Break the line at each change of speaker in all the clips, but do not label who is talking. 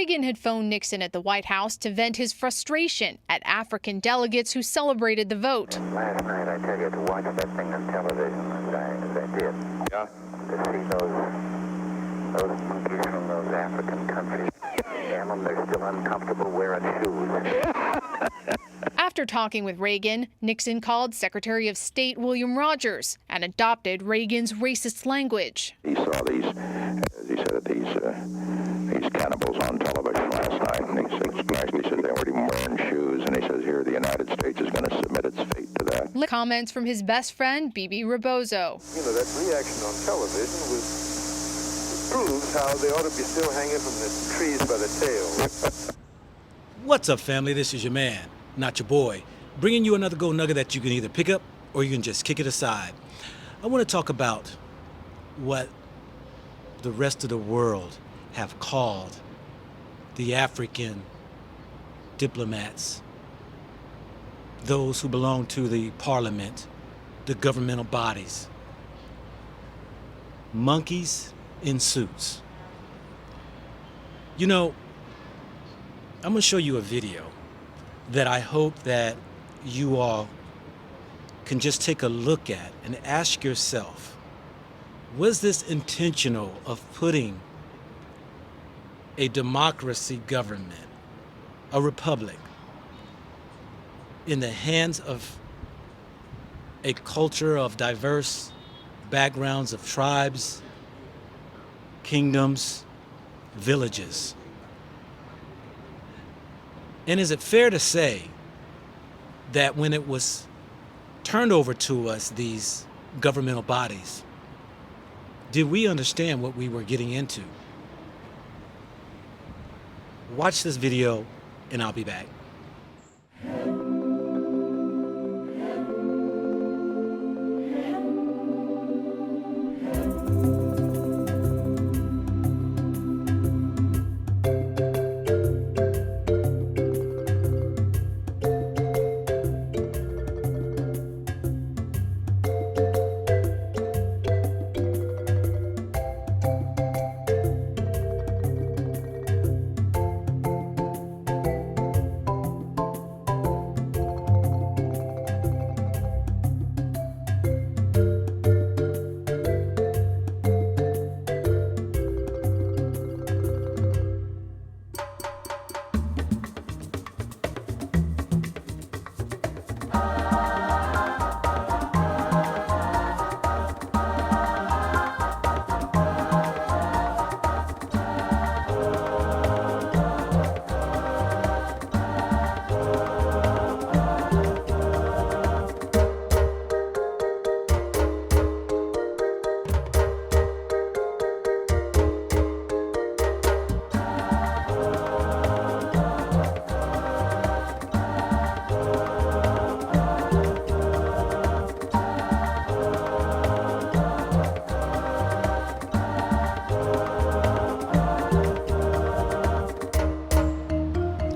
Reagan had phoned Nixon at the White House to vent his frustration at African delegates who celebrated the vote.
Last night, I tell you, to watch that thing on television as I did. Yeah. To see those monkeys from those African countries. Damn them, they're still uncomfortable wearing shoes.
After talking with Reagan, Nixon called Secretary of State William Rogers and adopted Reagan's racist language.
He saw these, as he said, these cannibals on television last night, and he actually said they weren't even wearing shoes, and he says here the United States is going to submit its fate to that.
Comments from his best friend, Bibi Rebozo.
You know, that reaction on television proves how they ought to be still hanging from the trees by the tail.
What's up, family? This is your man, not your boy, bringing you another gold nugget that you can either pick up or you can just kick it aside. I want to talk about what the rest of the world have called the African diplomats, those who belong to the parliament, the governmental bodies. Monkeys in suits. You know, I'm gonna show you a video that I hope that you all can just take a look at and ask yourself, was this intentional of putting a democracy government, a republic, in the hands of a culture of diverse backgrounds of tribes, kingdoms, villages? And is it fair to say that when it was turned over to us, these governmental bodies, did we understand what we were getting into? Watch this video and I'll be back.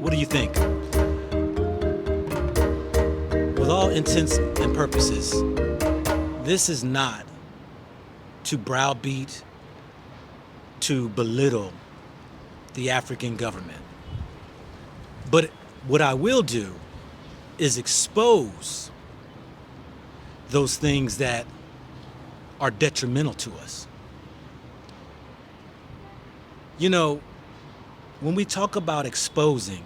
What do you think? With all intents and purposes, this is not to browbeat, to belittle the African government. But what I will do is expose those things that are detrimental to us. You know, when we talk about exposing,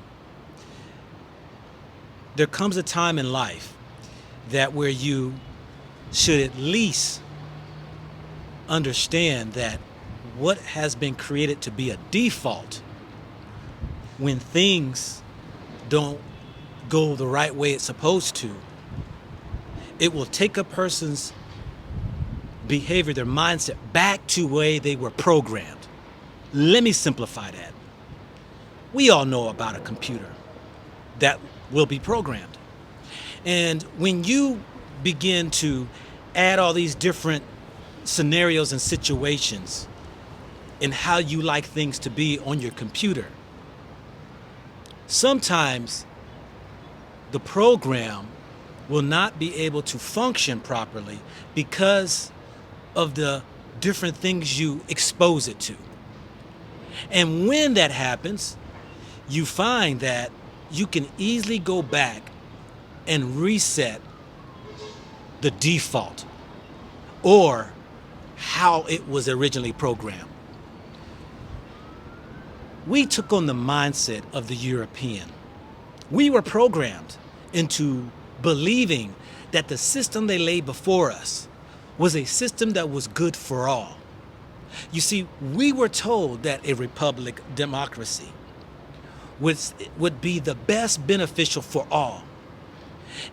there comes a time in life that where you should at least understand that what has been created to be a default, when things don't go the right way it's supposed to, it will take a person's behavior, their mindset, back to the way they were programmed. Let me simplify that. We all know about a computer that will be programmed. And when you begin to add all these different scenarios and situations in how you like things to be on your computer, sometimes the program will not be able to function properly because of the different things you expose it to. And when that happens, you find that you can easily go back and reset the default or how it was originally programmed. We took on the mindset of the European. We were programmed into believing that the system they laid before us was a system that was good for all. You see, we were told that a republic democracy would be the best beneficial for all.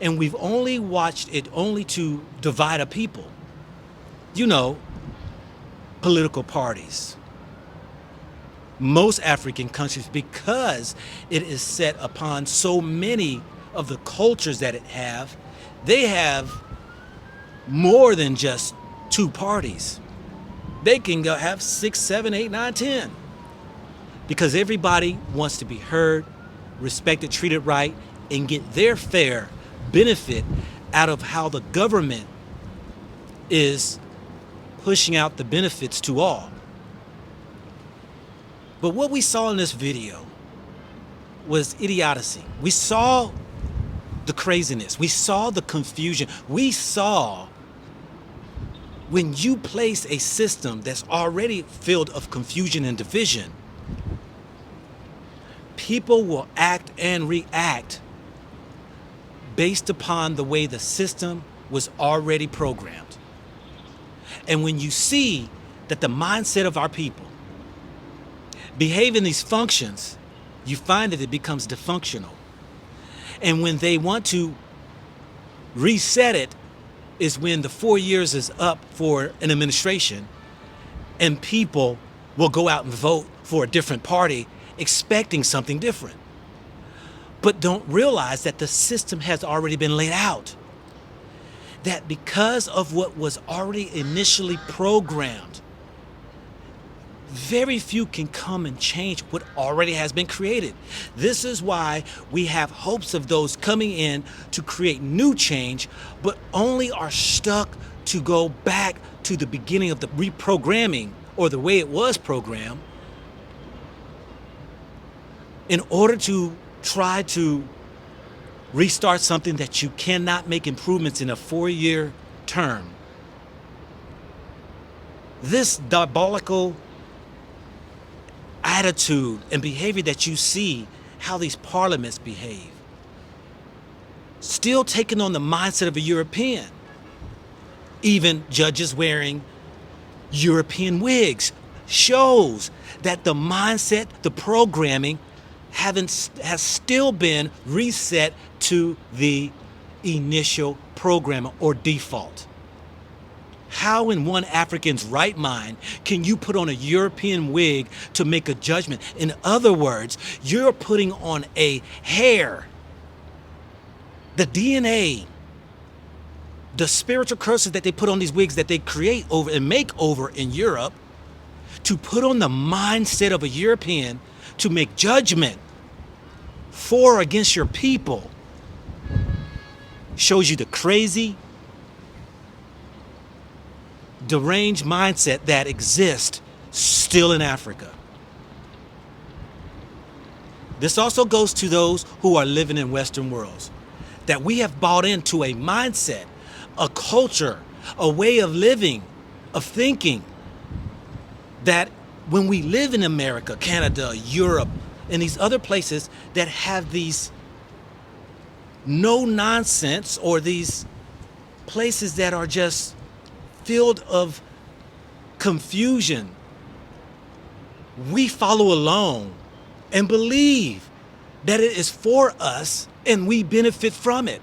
And we've only watched it only to divide a people. You know, political parties. Most African countries, because it is set upon so many of the cultures that it have, they have more than just two parties. They can go have 6, 7, 8, 9, 10. Because everybody wants to be heard, respected, treated right, and get their fair benefit out of how the government is pushing out the benefits to all. But what we saw in this video was idiocy. We saw the craziness. We saw the confusion. We saw when you place a system that's already filled of confusion and division, people will act and react based upon the way the system was already programmed. And when you see that the mindset of our people behave in these functions, you find that it becomes dysfunctional. And when they want to reset it is when the 4 years is up for an administration and people will go out and vote for a different party expecting something different, but don't realize that the system has already been laid out. That because of what was already initially programmed, very few can come and change what already has been created. This is why we have hopes of those coming in to create new change, but only are stuck to go back to the beginning of the reprogramming or the way it was programmed in order to try to restart something that you cannot make improvements in a 4-year term. This diabolical attitude and behavior that you see, how these parliaments behave, still taking on the mindset of a European. Even judges wearing European wigs shows that the mindset, the programming has still been reset to the initial program or default. How in one African's right mind can you put on a European wig to make a judgment? In other words, you're putting on a hair, the DNA, the spiritual curses that they put on these wigs that they create over and make over in Europe, to put on the mindset of a European to make judgment for or against your people, shows you the crazy, deranged mindset that exists still in Africa. This also goes to those who are living in Western worlds, that we have bought into a mindset, a culture, a way of living, of thinking, that when we live in America, Canada, Europe, and these other places that have these no nonsense, or these places that are just filled of confusion, we follow along and believe that it is for us and we benefit from it.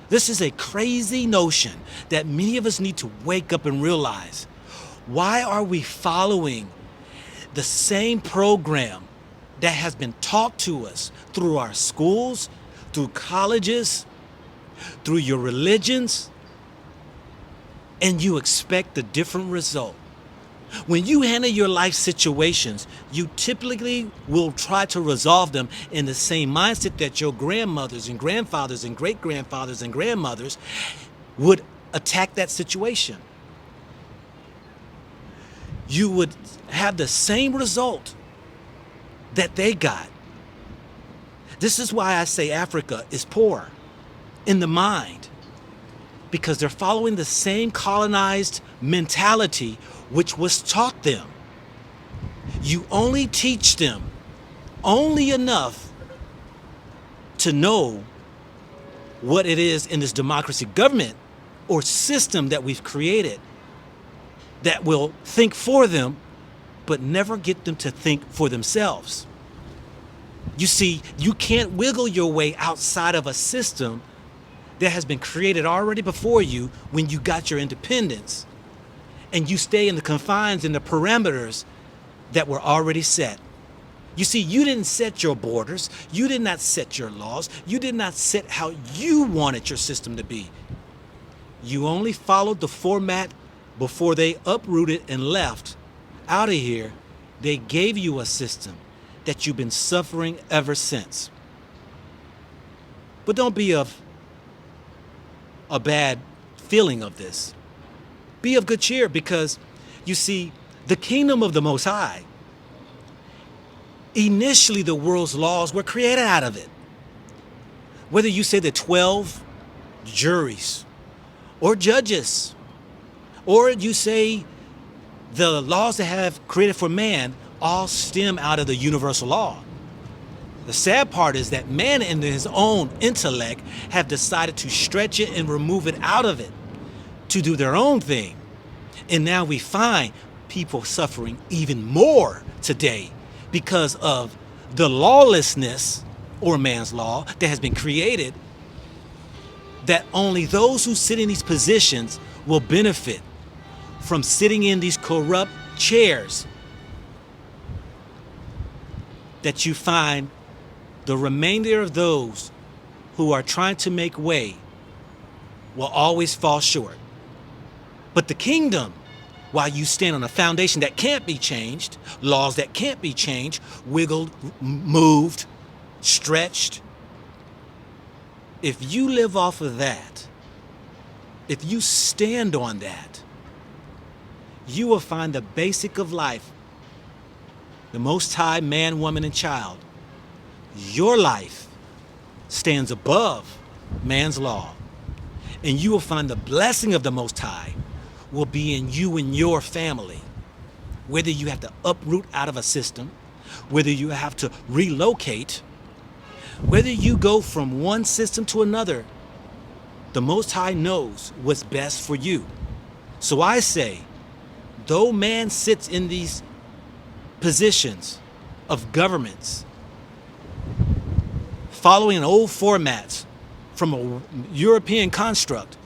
This is a crazy notion that many of us need to wake up and realize. Why are we following the same program that has been taught to us through our schools, through colleges, through your religions, and you expect a different result? When you handle your life situations, you typically will try to resolve them in the same mindset that your grandmothers and grandfathers and great-grandfathers and grandmothers would attack that situation. You would have the same result that they got This is why I say Africa is poor in the mind, because they're following the same colonized mentality which was taught them. You only teach them only enough to know what it is in this democracy government or system that we've created that will think for them, but never get them to think for themselves. You see, you can't wiggle your way outside of a system that has been created already before you when you got your independence, and you stay in the confines and the parameters that were already set. You see, you didn't set your borders, you did not set your laws, you did not set how you wanted your system to be. You only followed the format before they uprooted and left out of here. They gave you a system that you've been suffering ever since. But don't be of a bad feeling of this. Be of good cheer, because you see, the kingdom of the Most High, initially the world's laws were created out of it. Whether you say the 12 juries or judges, or you say the laws that have created for man, all stem out of the universal law. The sad part is that man in his own intellect have decided to stretch it and remove it out of it to do their own thing. And now we find people suffering even more today because of the lawlessness, or man's law, that has been created, that only those who sit in these positions will benefit from sitting in these corrupt chairs. That you find the remainder of those who are trying to make way will always fall short. But the kingdom, while you stand on a foundation that can't be changed, laws that can't be changed, wiggled, moved, stretched, if you live off of that, if you stand on that, you will find the basic of life, the Most High, man, woman, and child. Your life stands above man's law. And you will find the blessing of the Most High will be in you and your family. Whether you have to uproot out of a system, whether you have to relocate, whether you go from one system to another, the Most High knows what's best for you. So I say, though man sits in these positions of governments, following old formats from a European construct,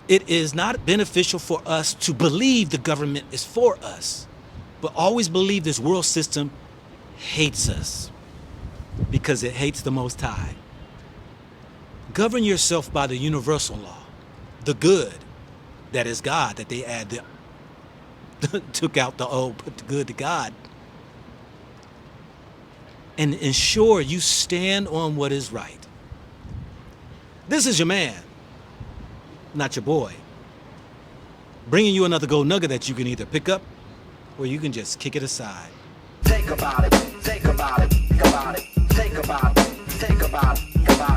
it is not beneficial for us to believe the government is for us, but always believe this world system hates us because it hates the Most High. Govern yourself by the universal law, the good, that is God, that they add took out the old, put the good to God. And ensure you stand on what is right. This is your man, not your boy, bringing you another gold nugget that you can either pick up or you can just kick it aside.
Think about it, think about it, think about it, think about it, think about it, think about it.